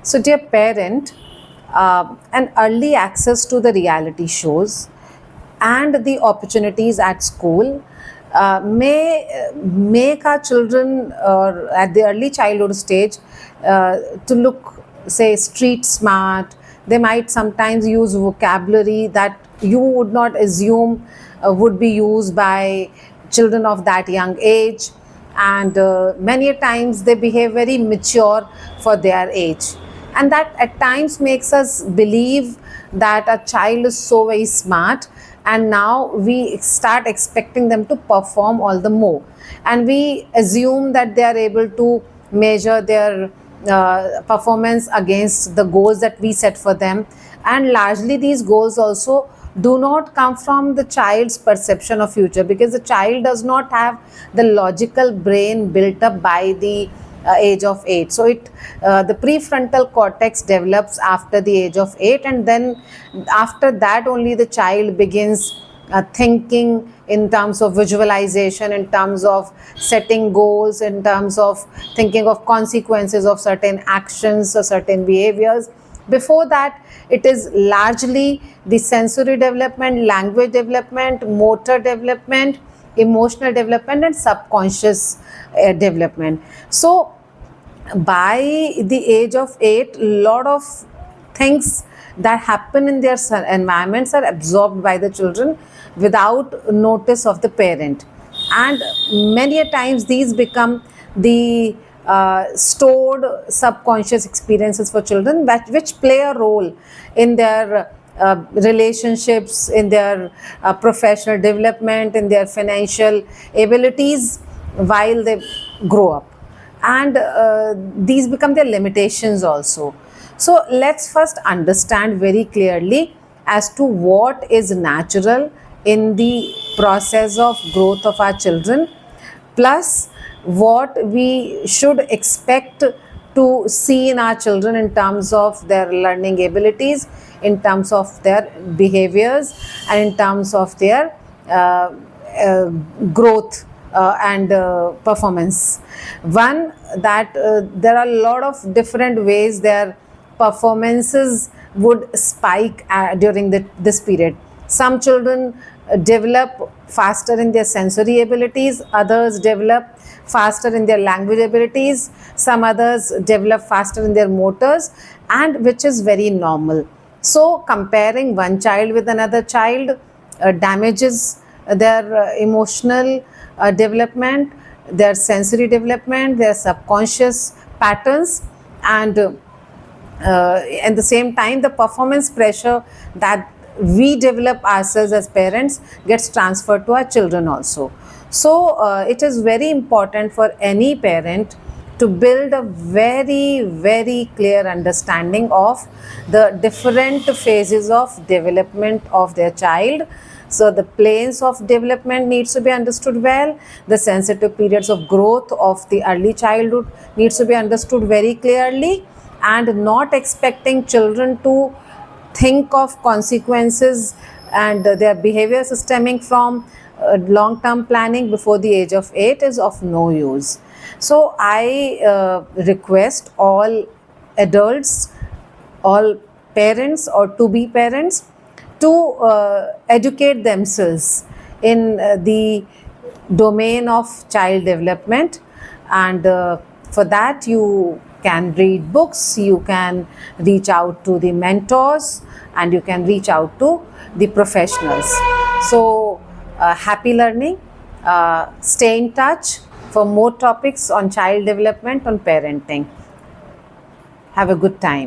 So, dear parent, an early access to the reality shows and the opportunities at school may make our children at the early childhood stage to look, say, street smart. They might sometimes use vocabulary that you would not assume would be used by children of that young age, and many a times they behave very mature for their age, and that at times makes us believe that a child is so very smart, and now we start expecting them to perform all the more, and we assume that they are able to measure their performance against the goals that we set for them. And largely these goals also do not come from the child's perception of future, because the child does not have the logical brain built up by the age of 8. So the prefrontal cortex develops after the age of 8, and then after that only the child begins thinking in terms of visualization, in terms of setting goals, in terms of thinking of consequences of certain actions or certain behaviors. Before that, it is largely the sensory development, language development, motor development, emotional development, and subconscious development. So by the age of 8, a lot of things that happen in their environments are absorbed by the children without notice of the parent, and many a times these become the stored subconscious experiences for children, which play a role in their relationships, in their professional development, in their financial abilities while they grow up, and these become their limitations also. So let's first understand very clearly as to what is natural in the process of growth of our children, plus what we should expect to see in our children in terms of their learning abilities, in terms of their behaviors, and in terms of their growth and performance. One, that there are a lot of different ways their performances would spike during this period. Some children develop faster in their sensory abilities, others develop faster in their language abilities, some others develop faster in their motors, and which is very normal. So comparing one child with another child damages their emotional development, their sensory development, their subconscious patterns, and at the same time the performance pressure that we develop ourselves as parents gets transferred to our children also. So it is very important for any parent to build a very clear understanding of the different phases of development of their child. So the planes of development needs to be understood well. The sensitive periods of growth of the early childhood needs to be understood very clearly, and not expecting children to think of consequences and their behavior stemming from long-term planning before the age of 8 is of no use. So I request all adults, all parents or to-be parents, to educate themselves in the domain of child development, and for that you can read books, you can reach out to the mentors, and you can reach out to the professionals. So happy learning. Stay in touch for more topics on child development, on parenting. Have a good time.